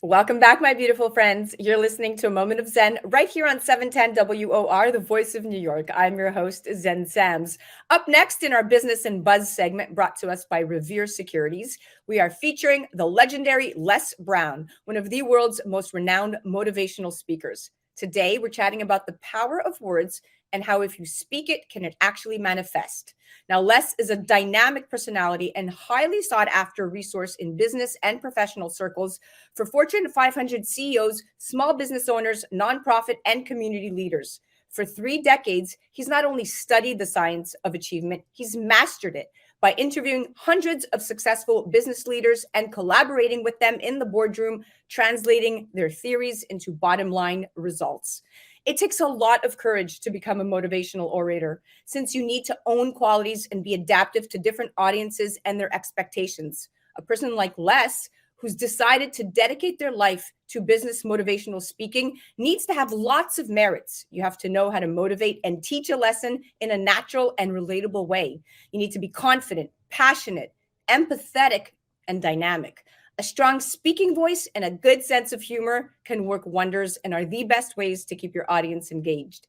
Welcome back, my beautiful friends. You're listening to a moment of Zen right here on 710 WOR, the voice of New York. I'm your host, Zen Sams. Up next in our Business and Buzz segment, brought to us by Revere Securities, we are featuring the legendary Les Brown, one of the world's most renowned motivational speakers. Today, we're chatting about the power of words and how if you speak it, can it actually manifest. Now, Les is a dynamic personality and highly sought after resource in business and professional circles for Fortune 500 CEOs, small business owners, nonprofit, and community leaders. For 3 decades, he's not only studied the science of achievement, he's mastered it by interviewing hundreds of successful business leaders and collaborating with them in the boardroom, translating their theories into bottom line results. It takes a lot of courage to become a motivational orator, since you need to own qualities and be adaptive to different audiences and their expectations. A person like Les, who's decided to dedicate their life to business motivational speaking, needs to have lots of merits. You have to know how to motivate and teach a lesson in a natural and relatable way. You need to be confident, passionate, empathetic, and dynamic. A strong speaking voice and a good sense of humor can work wonders and are the best ways to keep your audience engaged.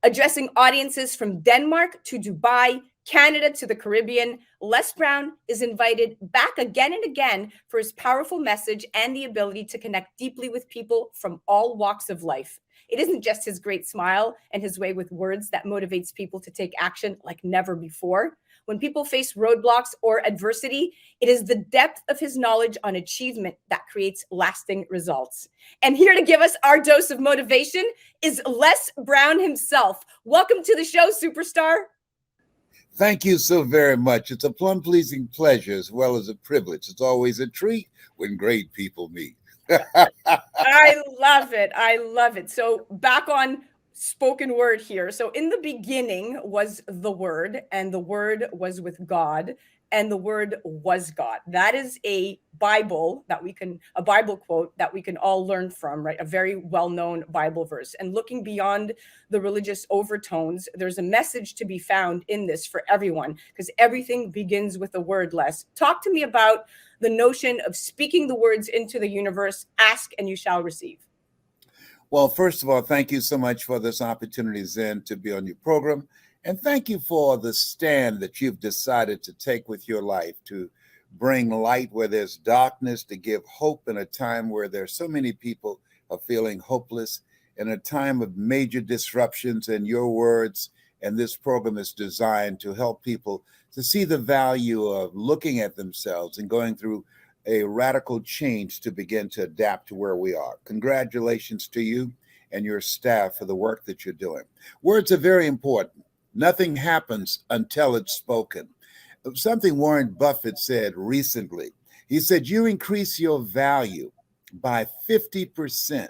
Addressing audiences from Denmark to Dubai, Canada to the Caribbean, Les Brown is invited back again and again for his powerful message and the ability to connect deeply with people from all walks of life. It isn't just his great smile and his way with words that motivates people to take action like never before. When people face roadblocks or adversity, it is the depth of his knowledge on achievement that creates lasting results. And here to give us our dose of motivation is Les Brown himself. Welcome to the show, superstar. Thank you so very much. It's a plum-pleasing pleasure as well as a privilege. It's always a treat when great people meet. I love it. I love it. So back on spoken word here. So in the beginning was the word, and the word was with God, and the word was God. That is a Bible quote that we can all learn from, right? A very well-known Bible verse. And looking beyond the religious overtones, there's a message to be found in this for everyone, because everything begins with a word. Les, talk to me about the notion of speaking the words into the universe. Ask and you shall receive. Well, first of all, thank you so much for this opportunity, Zen, to be on your program. And thank you for the stand that you've decided to take with your life to bring light where there's darkness, to give hope in a time where there's so many people are feeling hopeless, in a time of major disruptions. And your words and this program is designed to help people to see the value of looking at themselves and going through a radical change to begin to adapt to where we are. Congratulations to you and your staff for the work that you're doing. Words are very important. Nothing happens until it's spoken. Something Warren Buffett said recently. He said, you increase your value by 50%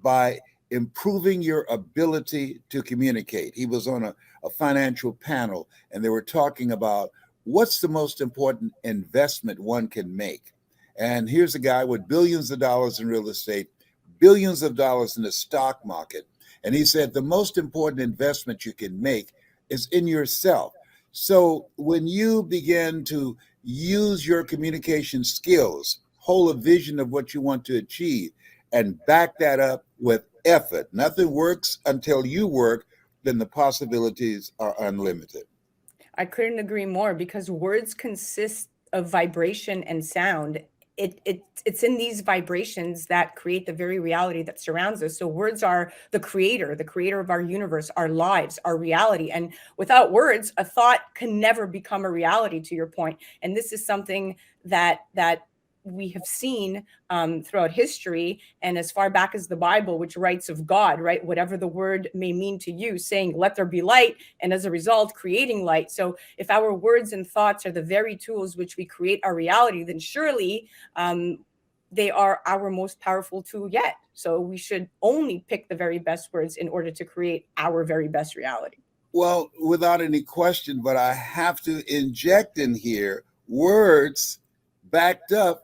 by improving your ability to communicate. He was on a financial panel and they were talking about what's the most important investment one can make. And here's a guy with billions of dollars in real estate, billions of dollars in the stock market. And he said the most important investment you can make is in yourself. So when you begin to use your communication skills, hold a vision of what you want to achieve, and back that up with effort, nothing works until you work, then the possibilities are unlimited. I couldn't agree more, because words consist of vibration and sound. It's in these vibrations that create the very reality that surrounds us. So words are the creator of our universe, our lives, our reality. And without words, a thought can never become a reality, to your point. And this is something that we have seen throughout history, and as far back as the Bible, which writes of God, right? Whatever the word may mean to you, saying, let there be light, and as a result, creating light. So if our words and thoughts are the very tools which we create our reality, then surely they are our most powerful tool yet. So we should only pick the very best words in order to create our very best reality. Well, without any question, but I have to inject in here words backed up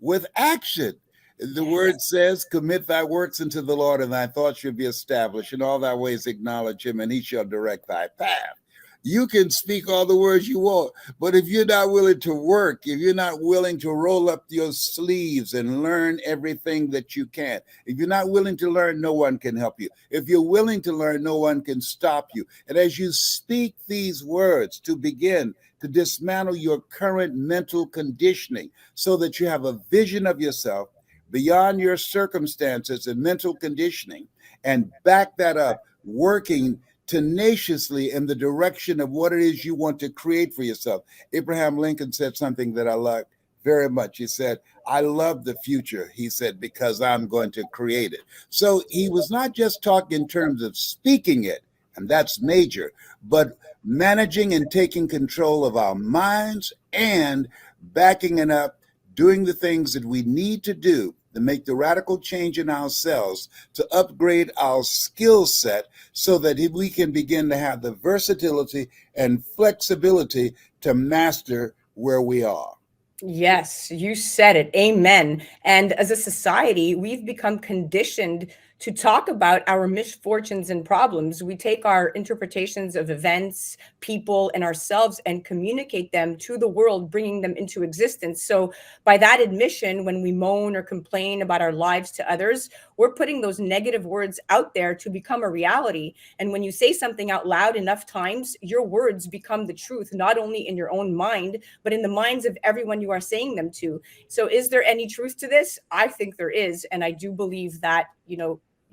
with action. The word says, commit thy works unto the Lord, and thy thoughts shall be established. In all thy ways acknowledge him, and he shall direct thy path. You can speak all the words you want, but if you're not willing to work, if you're not willing to roll up your sleeves and learn everything that you can, if you're not willing to learn, no one can help you. If you're willing to learn, no one can stop you. And as you speak these words to begin to dismantle your current mental conditioning so that you have a vision of yourself beyond your circumstances and mental conditioning, and back that up, working tenaciously in the direction of what it is you want to create for yourself. Abraham Lincoln said something that I liked very much. He said, I love the future, he said, because I'm going to create it. So he was not just talking in terms of speaking it, and that's major, but managing and taking control of our minds and backing it up, doing the things that we need to do to make the radical change in ourselves, to upgrade our skill set so that we can begin to have the versatility and flexibility to master where we are. Yes, you said it. Amen. And as a society, we've become conditioned to talk about our misfortunes and problems. We take our interpretations of events, people, and ourselves and communicate them to the world, bringing them into existence. So, by that admission, when we moan or complain about our lives to others, we're putting those negative words out there to become a reality. And when you say something out loud enough times, your words become the truth, not only in your own mind, but in the minds of everyone you are saying them to. So is there any truth to this? I think there is. And I do believe that,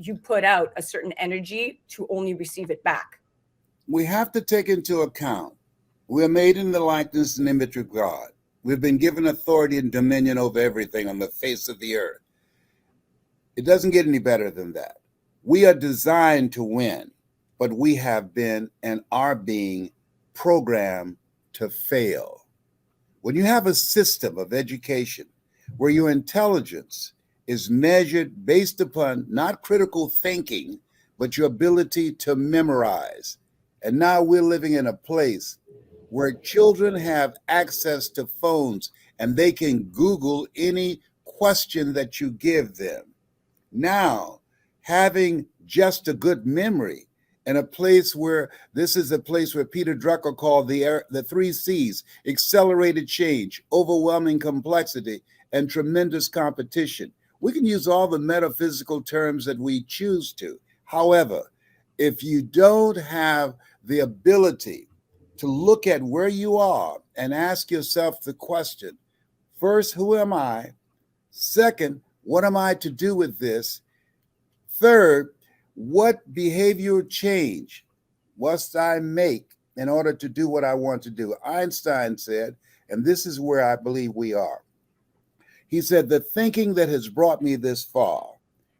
you put out a certain energy to only receive it back. We have to take into account we're made in the likeness and image of God. We've been given authority and dominion over everything on the face of the earth. It doesn't get any better than that. We are designed to win, but we have been and are being programmed to fail. When you have a system of education where your intelligence is measured based upon not critical thinking, but your ability to memorize, and now we're living in a place where children have access to phones and they can Google any question that you give them. Now, having just a good memory in a place where this is a place where Peter Drucker called the three C's: accelerated change, overwhelming complexity, and tremendous competition. We can use all the metaphysical terms that we choose to. However, if you don't have the ability to look at where you are and ask yourself the question, first, who am I? Second, what am I to do with this? Third, what behavior change must I make in order to do what I want to do? Einstein said, and this is where I believe we are. He said, the thinking that has brought me this far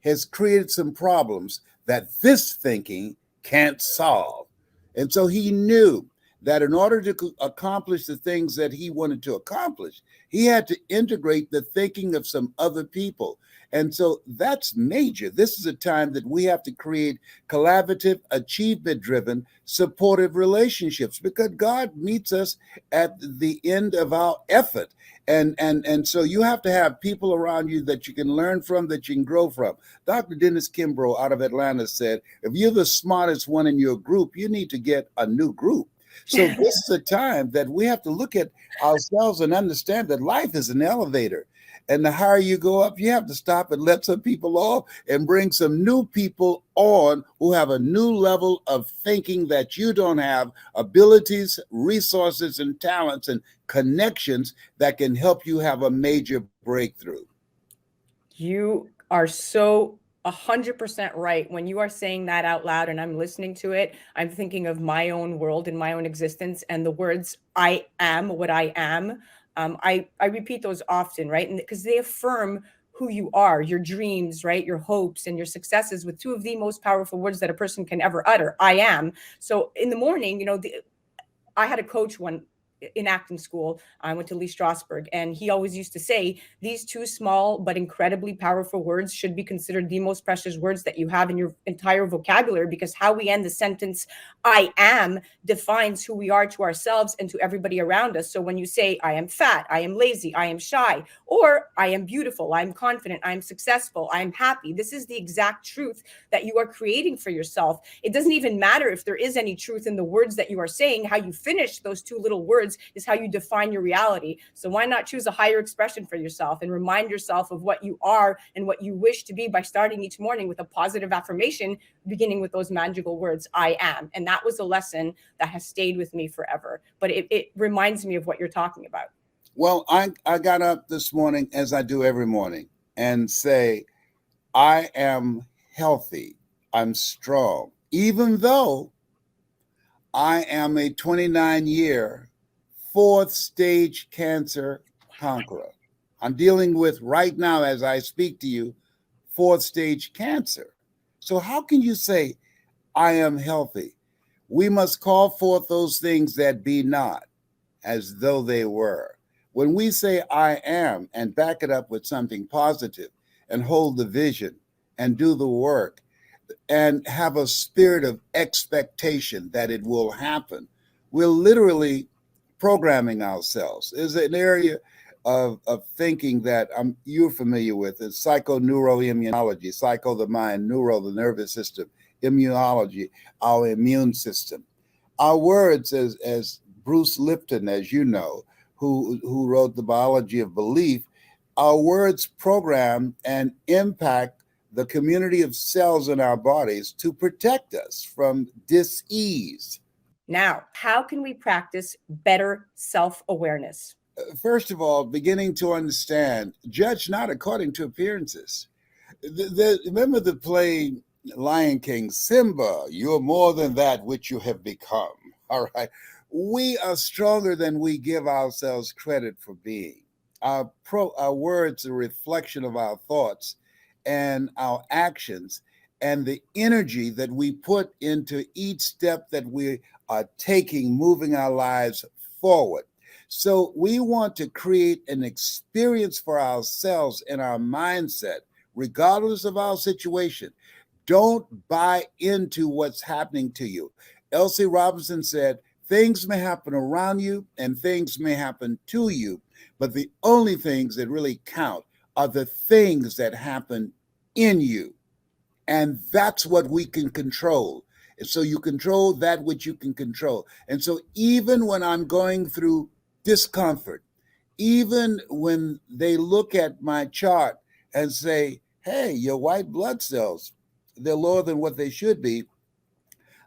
has created some problems that this thinking can't solve. And so he knew that in order to accomplish the things that he wanted to accomplish, he had to integrate the thinking of some other people. And so that's major. This is a time that we have to create collaborative, achievement driven, supportive relationships because God meets us at the end of our effort. And so you have to have people around you that you can learn from, that you can grow from. Dr. Dennis Kimbrough out of Atlanta said, if you're the smartest one in your group, you need to get a new group. So this is a time that we have to look at ourselves and understand that life is an elevator. And the higher you go up, you have to stop and let some people off and bring some new people on who have a new level of thinking that you don't have, abilities, resources, and talents and connections that can help you have a major breakthrough. You are so 100% right. When you are saying that out loud and I'm listening to it, I'm thinking of my own world and my own existence and the words I am what I am. I repeat those often, right? And because they affirm who you are, your dreams, right? Your hopes and your successes with two of the most powerful words that a person can ever utter. I am. So in the morning, I had a coach in acting school. I went to Lee Strasberg, and he always used to say these two small but incredibly powerful words should be considered the most precious words that you have in your entire vocabulary, because how we end the sentence I am defines who we are to ourselves and to everybody around us. So when you say I am fat, I am lazy, I am shy, or I am beautiful, I am confident, I am successful, I am happy, this is the exact truth that you are creating for yourself. It doesn't even matter if there is any truth in the words that you are saying. How you finish those two little words is how you define your reality. So why not choose a higher expression for yourself and remind yourself of what you are and what you wish to be by starting each morning with a positive affirmation, beginning with those magical words, I am. And that was a lesson that has stayed with me forever. But it reminds me of what you're talking about. Well, I got up this morning, as I do every morning, and say, I am healthy, I'm strong, even though I am a 29-year, fourth stage cancer conqueror. I'm dealing with right now, as I speak to you, fourth stage cancer. So how can you say, I am healthy? We must call forth those things that be not as though they were. When we say I am and back it up with something positive and hold the vision and do the work and have a spirit of expectation that it will happen, we're literally programming ourselves. Is an area of thinking that you're familiar with. It's psychoneuroimmunology, psycho the mind, neuro the nervous system, immunology, our immune system. Our words, as Bruce Lipton, as you know, who wrote The Biology of Belief, our words program and impact the community of cells in our bodies to protect us from dis-ease. Now, how can we practice better self-awareness? First of all, beginning to understand, judge not according to appearances. Remember the play Lion King, Simba, you're more than that which you have become. All right. We are stronger than we give ourselves credit for being. Our words are a reflection of our thoughts and our actions and the energy that we put into each step that we are taking, moving our lives forward. So we want to create an experience for ourselves in our mindset, regardless of our situation. Don't buy into what's happening to you. Elsie Robinson said, things may happen around you and things may happen to you, but the only things that really count are the things that happen in you. And that's what we can control. And so you control that which you can control. And so even when I'm going through discomfort, even when they look at my chart and say, hey, your white blood cells, they're lower than what they should be,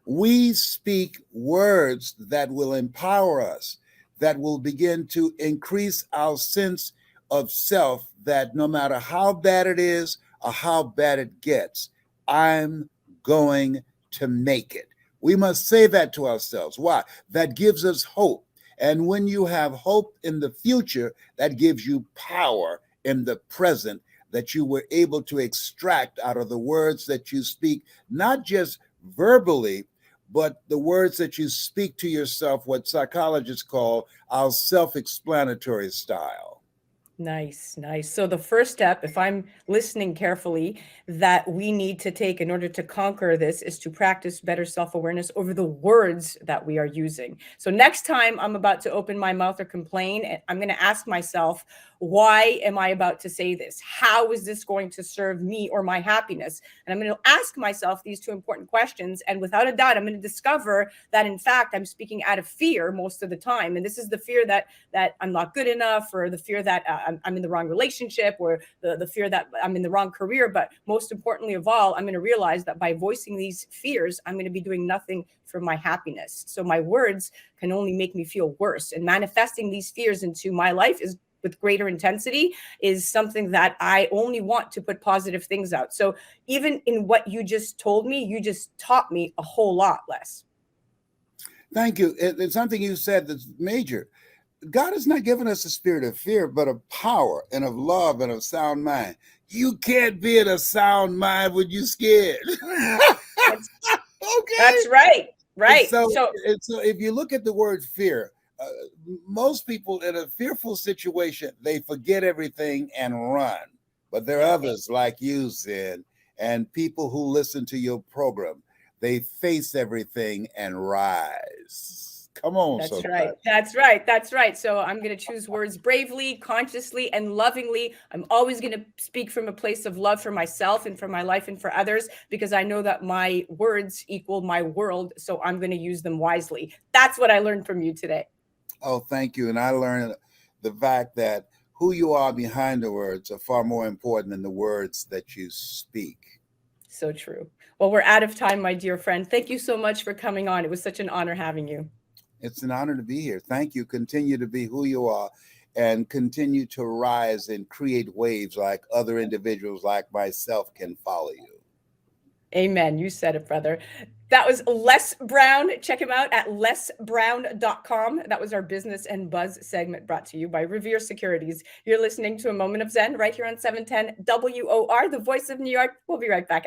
we speak words that will empower us, that will begin to increase our sense of self, that no matter how bad it is or how bad it gets, I'm going to make it. We must say that to ourselves. Why? That gives us hope. And when you have hope in the future, that gives you power in the present that you were able to extract out of the words that you speak, not just verbally, but the words that you speak to yourself, what psychologists call our self-explanatory style. Nice, nice. So the first step, if I'm listening carefully, that we need to take in order to conquer this is to practice better self-awareness over the words that we are using. So next time I'm about to open my mouth or complain, I'm going to ask myself, why am I about to say this? How is this going to serve me or my happiness? And I'm going to ask myself these two important questions. And without a doubt, I'm going to discover that, in fact, I'm speaking out of fear most of the time. And this is the fear that I'm not good enough, or the fear that I'm in the wrong relationship, or the fear that I'm in the wrong career. But most importantly of all, I'm going to realize that by voicing these fears, I'm going to be doing nothing for my happiness. So my words can only make me feel worse. And manifesting these fears into my life is with greater intensity is something that I only want to put positive things out. So even in what you just told me, you just taught me a whole lot less. Thank you. It's something you said that's major. God has not given us a spirit of fear, but of power and of love and of sound mind. You can't be in a sound mind when you're scared. Okay. Okay. That's right. Right. So if you look at the word fear, most people in a fearful situation, they forget everything and run. But there are others like you, Zen, and people who listen to your program. They face everything and rise. Come on, That's right. somebody. That's right. That's right. So I'm going to choose words bravely, consciously, and lovingly. I'm always going to speak from a place of love for myself and for my life and for others, because I know that my words equal my world. So I'm going to use them wisely. That's what I learned from you today. Oh, thank you. And I learned the fact that who you are behind the words are far more important than the words that you speak. So true. Well, we're out of time, my dear friend. Thank you so much for coming on. It was such an honor having you. It's an honor to be here. Thank you. Continue to be who you are and continue to rise and create waves like other individuals like myself can follow you. Amen. You said it, brother. That was Les Brown. Check him out at lesbrown.com. That was our Business and Buzz segment brought to you by Revere Securities. You're listening to A Moment of Zen right here on 710 WOR, the voice of New York. We'll be right back.